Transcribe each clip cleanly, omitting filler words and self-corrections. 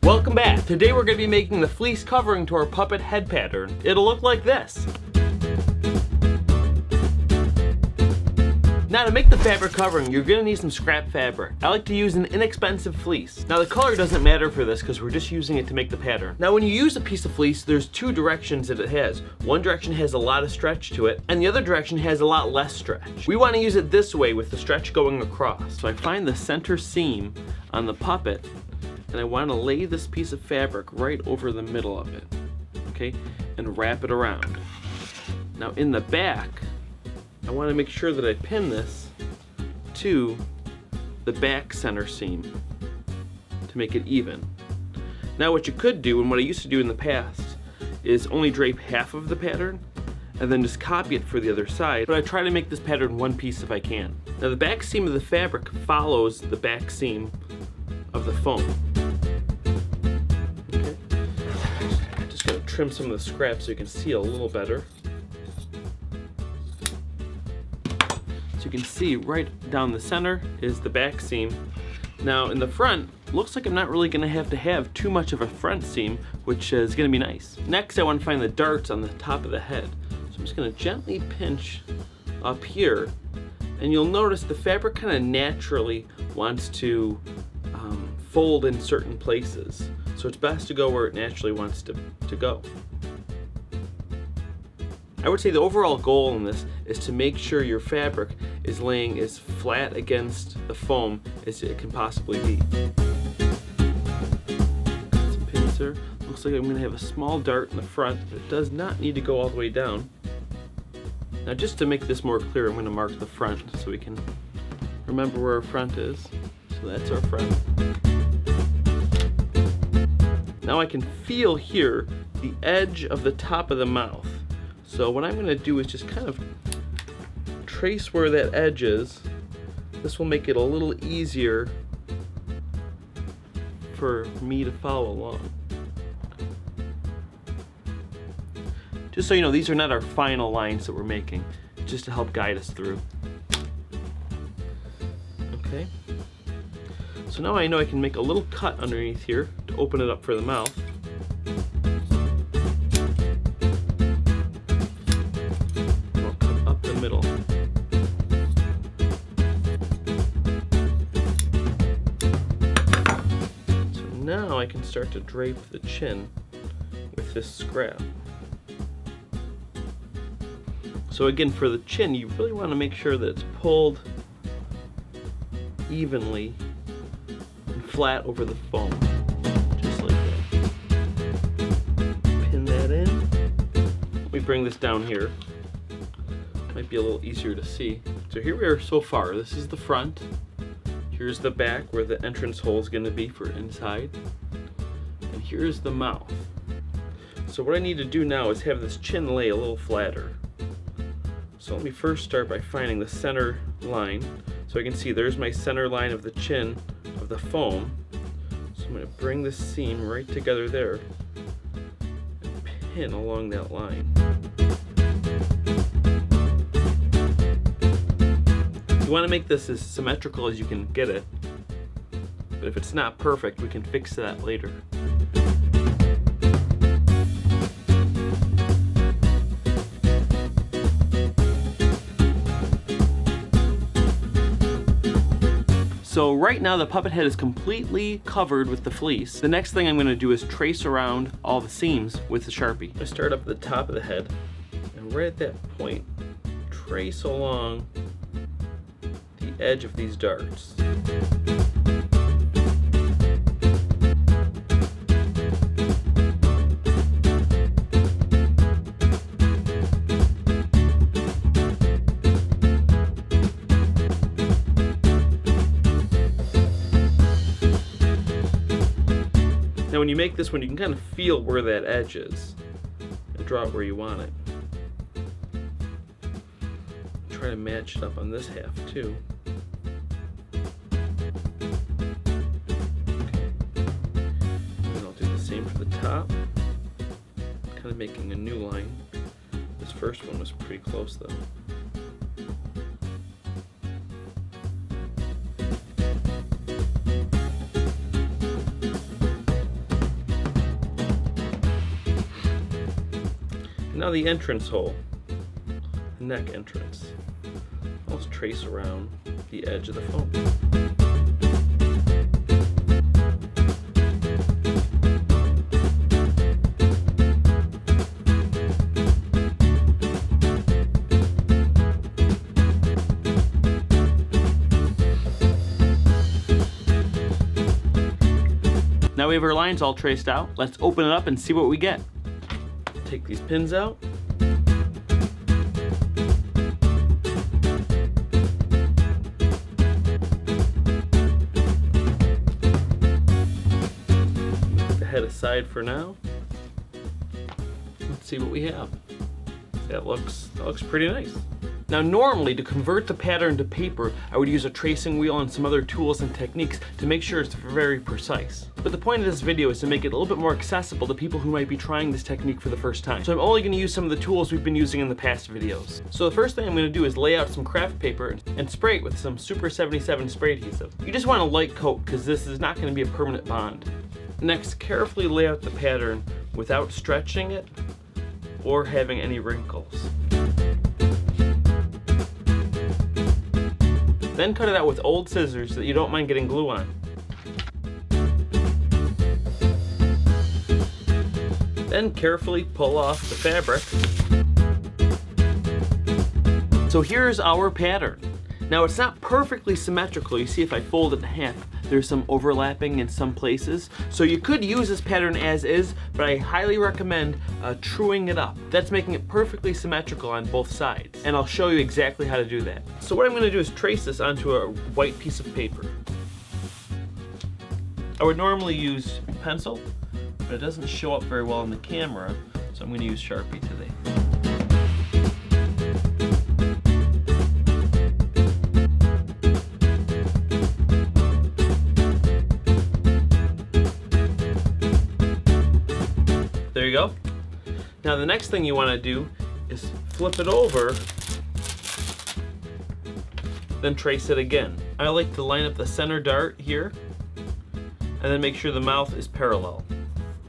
Welcome back. Today we're going to be making the fleece covering to our puppet head pattern. It'll look like this. Now to make the fabric covering, you're going to need some scrap fabric. I like to use an inexpensive fleece. Now the color doesn't matter for this because we're just using it to make the pattern. Now when you use a piece of fleece, there's two directions that it has. One direction has a lot of stretch to it, and the other direction has a lot less stretch. We want to use it this way with the stretch going across. So I find the center seam on the puppet, and I want to lay this piece of fabric right over the middle of it, okay, and wrap it around. Now in the back, I want to make sure that I pin this to the back center seam to make it even. Now what you could do, and what I used to do in the past, is only drape half of the pattern and then just copy it for the other side, but I try to make this pattern one piece if I can. Now the back seam of the fabric follows the back seam of the foam. Okay. Just gonna trim some of the scraps so you can see a little better. So you can see right down the center is the back seam. Now in the front, looks like I'm not really gonna have too much of a front seam, which is gonna be nice. Next, I want to find the darts on the top of the head. So I'm just gonna gently pinch up here, and you'll notice the fabric kind of naturally wants to fold in certain places. So it's best to go where it naturally wants to go. I would say the overall goal in this is to make sure your fabric is laying as flat against the foam as it can possibly be. Got some pins there. Looks like I'm going to have a small dart in the front, but it does not need to go all the way down. Now just to make this more clear, I'm going to mark the front so we can remember where our front is. So that's our front. Now I can feel here the edge of the top of the mouth. So what I'm going to do is just kind of trace where that edge is. This will make it a little easier for me to follow along. Just so you know, these are not our final lines that we're making, just to help guide us through. Okay. So now I know I can make a little cut underneath here to open it up for the mouth. Middle. So now I can start to drape the chin with this scrap. So again, for the chin, you really want to make sure that it's pulled evenly and flat over the foam, just like that. Pin that in. Let me bring this down here. Might be a little easier to see. So here we are so far. This is the front. Here's the back where the entrance hole is going to be for inside. And here's the mouth. So what I need to do now is have this chin lay a little flatter. So let me first start by finding the center line. So I can see there's my center line of the chin of the foam. So I'm going to bring this seam right together there and pin along that line. You want to make this as symmetrical as you can get it, but if it's not perfect, we can fix that later. So right now the puppet head is completely covered with the fleece. The next thing I'm going to do is trace around all the seams with the Sharpie. I start up at the top of the head, and right at that point, trace along the edge of these darts. Now when you make this one, you can kind of feel where that edge is and draw it where you want it. Try to match it up on this half too. And I'll do the same for the top. Kind of making a new line. This first one was pretty close though. Now the entrance hole, the neck entrance. I'll just trace around the edge of the foam. Now we have our lines all traced out. Let's open it up and see what we get. Take these pins out. Move the head aside for now. Let's see what we have. That looks pretty nice. Now normally, to convert the pattern to paper, I would use a tracing wheel and some other tools and techniques to make sure it's very precise. But the point of this video is to make it a little bit more accessible to people who might be trying this technique for the first time. So I'm only going to use some of the tools we've been using in the past videos. So the first thing I'm going to do is lay out some craft paper and spray it with some Super 77 spray adhesive. You just want a light coat because this is not going to be a permanent bond. Next, carefully lay out the pattern without stretching it or having any wrinkles. Then cut it out with old scissors so that you don't mind getting glue on. Then carefully pull off the fabric. So here's our pattern. Now it's not perfectly symmetrical. You see if I fold it in half, there's some overlapping in some places. So you could use this pattern as is, but I highly recommend truing it up. That's making it perfectly symmetrical on both sides. And I'll show you exactly how to do that. So what I'm gonna do is trace this onto a white piece of paper. I would normally use pencil, but it doesn't show up very well on the camera, so I'm gonna use Sharpie today. There you go. Now the next thing you want to do is flip it over, then trace it again. I like to line up the center dart here, and then make sure the mouth is parallel.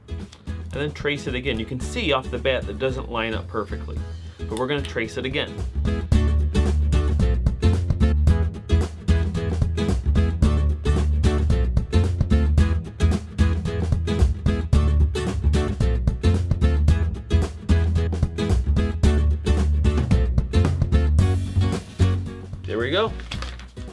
And then trace it again. You can see off the bat that it doesn't line up perfectly, but we're going to trace it again. There we go.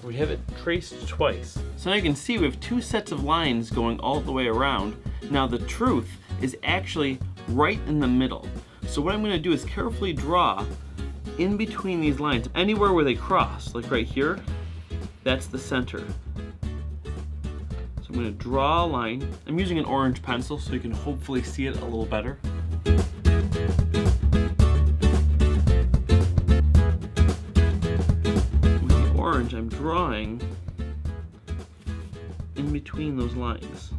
We have it traced twice. So now you can see we have two sets of lines going all the way around. Now the truth is actually right in the middle. So what I'm going to do is carefully draw in between these lines. Anywhere where they cross, like right here, that's the center. So I'm going to draw a line. I'm using an orange pencil so you can hopefully see it a little better. I'm drawing in between those lines.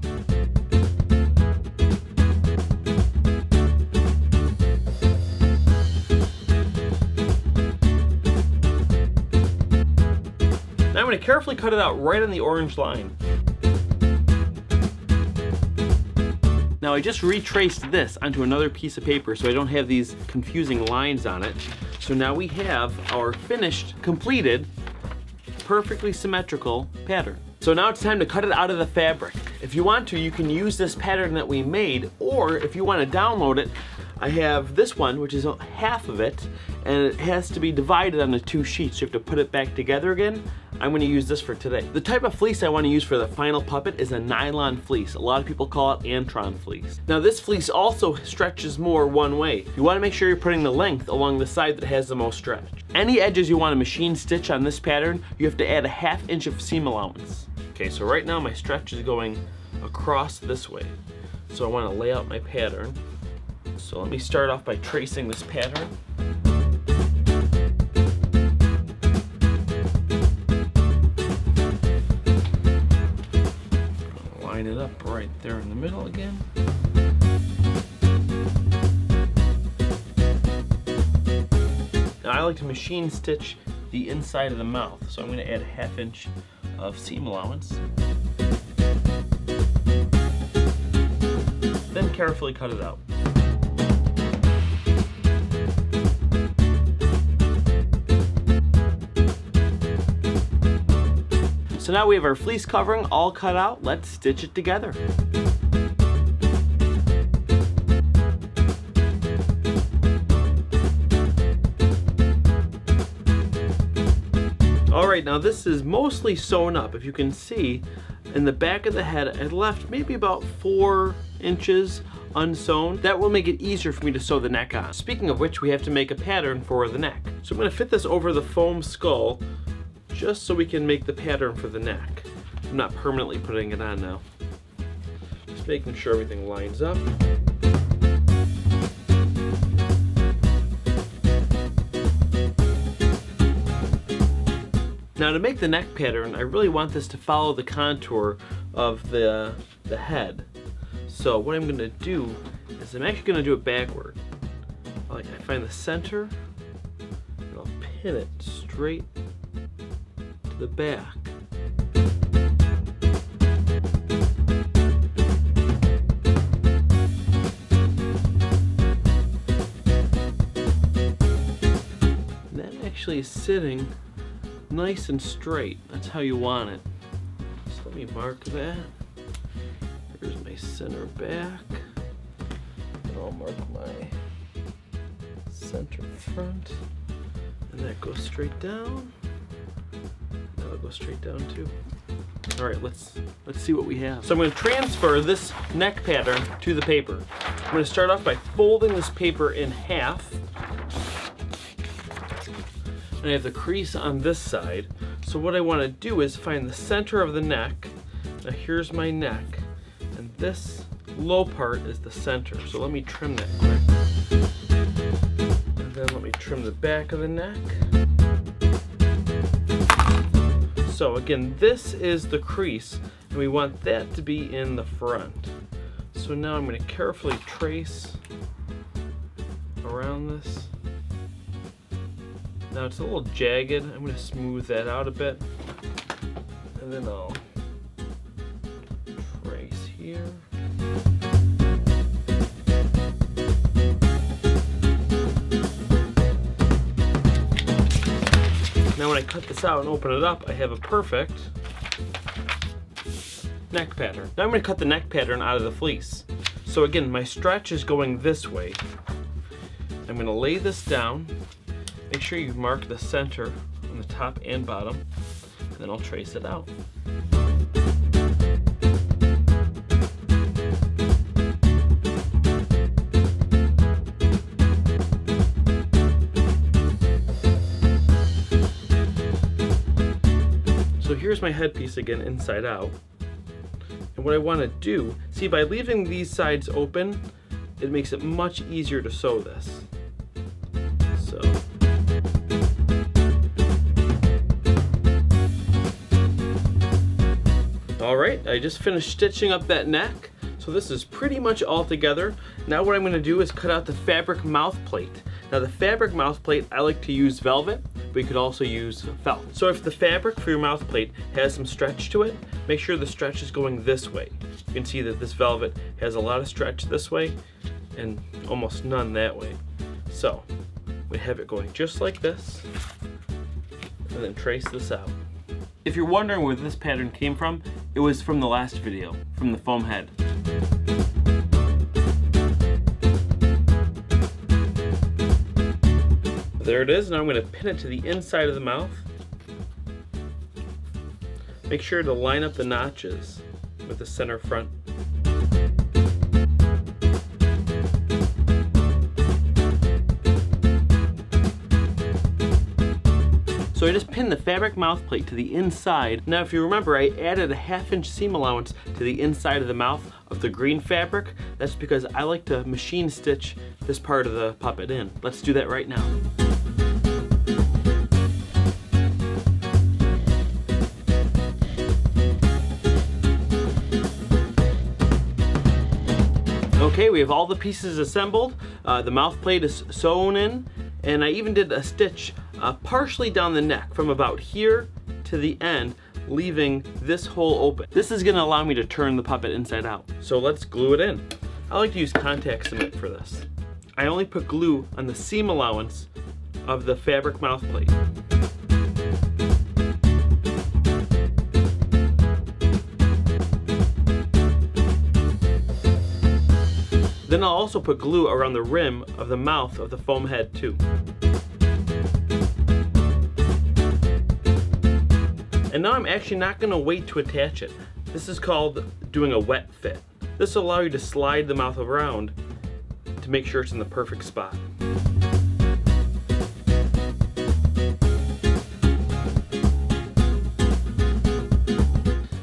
Now I'm going to carefully cut it out right on the orange line. Now I just retraced this onto another piece of paper so I don't have these confusing lines on it. So now we have our finished, completed, perfectly symmetrical pattern. So now it's time to cut it out of the fabric. If you want to, you can use this pattern that we made, or if you want to download it, I have this one, which is half of it, and it has to be divided onto two sheets. You have to put it back together again. I'm going to use this for today. The type of fleece I want to use for the final puppet is a nylon fleece. A lot of people call it Antron fleece. Now this fleece also stretches more one way. You want to make sure you're putting the length along the side that has the most stretch. Any edges you want to machine stitch on this pattern, you have to add a ½ inch of seam allowance. Okay, so right now my stretch is going across this way. So I want to lay out my pattern. So let me start off by tracing this pattern. Line it up right there in the middle again. Now I like to machine stitch the inside of the mouth, so I'm going to add a ½ inch of seam allowance. Then carefully cut it out. So now we have our fleece covering all cut out. Let's stitch it together. Alright, now this is mostly sewn up. If you can see, in the back of the head, I left maybe about 4 inches unsewn. That will make it easier for me to sew the neck on. Speaking of which, we have to make a pattern for the neck. So I'm going to fit this over the foam skull just so we can make the pattern for the neck. I'm not permanently putting it on now. Just making sure everything lines up. Now to make the neck pattern, I really want this to follow the contour of the head. So what I'm going to do is I'm actually going to do it backward. I find the center and I'll pin it straight to the back. And that actually is sitting nice and straight. That's how you want it. So let me mark that. Here's my center back. And I'll mark my center front. And that goes straight down. That'll go straight down too. Alright, let's see what we have. So I'm going to transfer this neck pattern to the paper. I'm going to start off by folding this paper in half. And I have the crease on this side. So what I want to do is find the center of the neck. Now here's my neck. And this low part is the center. So let me trim that quick. And then let me trim the back of the neck. So again, this is the crease. And we want that to be in the front. So now I'm going to carefully trace around this. Now it's a little jagged. I'm going to smooth that out a bit. And then I'll trace here. Now when I cut this out and open it up, I have a perfect neck pattern. Now I'm going to cut the neck pattern out of the fleece. So again, my stretch is going this way. I'm going to lay this down. Make sure you mark the center on the top and bottom, and then I'll trace it out. So here's my headpiece again, inside out. And what I want to do, see, by leaving these sides open, it makes it much easier to sew this. So. Alright, I just finished stitching up that neck. So this is pretty much all together. Now what I'm going to do is cut out the fabric mouth plate. Now the fabric mouth plate, I like to use velvet, but you could also use felt. So if the fabric for your mouth plate has some stretch to it, make sure the stretch is going this way. You can see that this velvet has a lot of stretch this way and almost none that way. So we have it going just like this, and then trace this out. If you're wondering where this pattern came from, it was from the last video, from the foam head. There it is. Now I'm going to pin it to the inside of the mouth. Make sure to line up the notches with the center front. So I just pinned the fabric mouth plate to the inside. Now if you remember, I added a 1/2 inch seam allowance to the inside of the mouth of the green fabric. That's because I like to machine stitch this part of the puppet in. Let's do that right now. Okay, we have all the pieces assembled. The mouth plate is sewn in, and I even did a stitch partially down the neck from about here to the end, leaving this hole open. This is gonna allow me to turn the puppet inside out. So let's glue it in. I like to use contact cement for this. I only put glue on the seam allowance of the fabric mouth plate. Then I'll also put glue around the rim of the mouth of the foam head too. And now I'm actually not going to wait to attach it. This is called doing a wet fit. This will allow you to slide the mouth around to make sure it's in the perfect spot.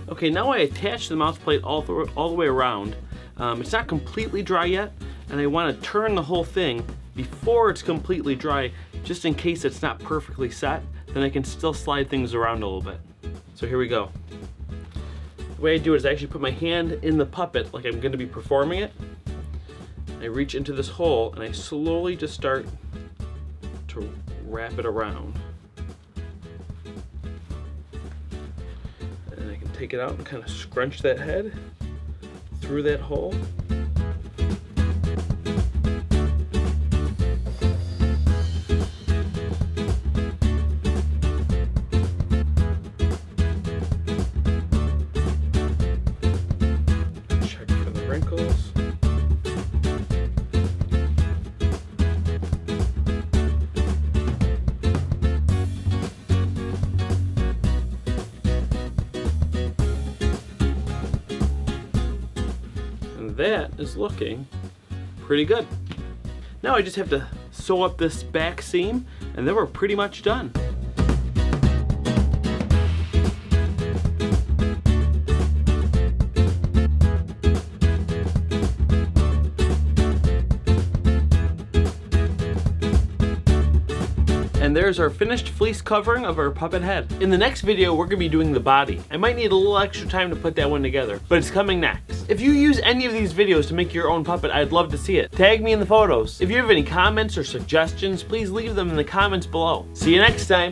Okay, now I attach the mouth plate all the way around. It's not completely dry yet, and I want to turn the whole thing before it's completely dry, just in case it's not perfectly set, then I can still slide things around a little bit. So here we go. The way I do it is I actually put my hand in the puppet like I'm going to be performing it. I reach into this hole and I slowly just start to wrap it around. And I can take it out and kind of scrunch that head through that hole. Check for the wrinkles. That is looking pretty good. Now I just have to sew up this back seam and then we're pretty much done. And there's our finished fleece covering of our puppet head. In the next video, we're gonna be doing the body. I might need a little extra time to put that one together, but it's coming next. If you use any of these videos to make your own puppet, I'd love to see it. Tag me in the photos. If you have any comments or suggestions, please leave them in the comments below. See you next time.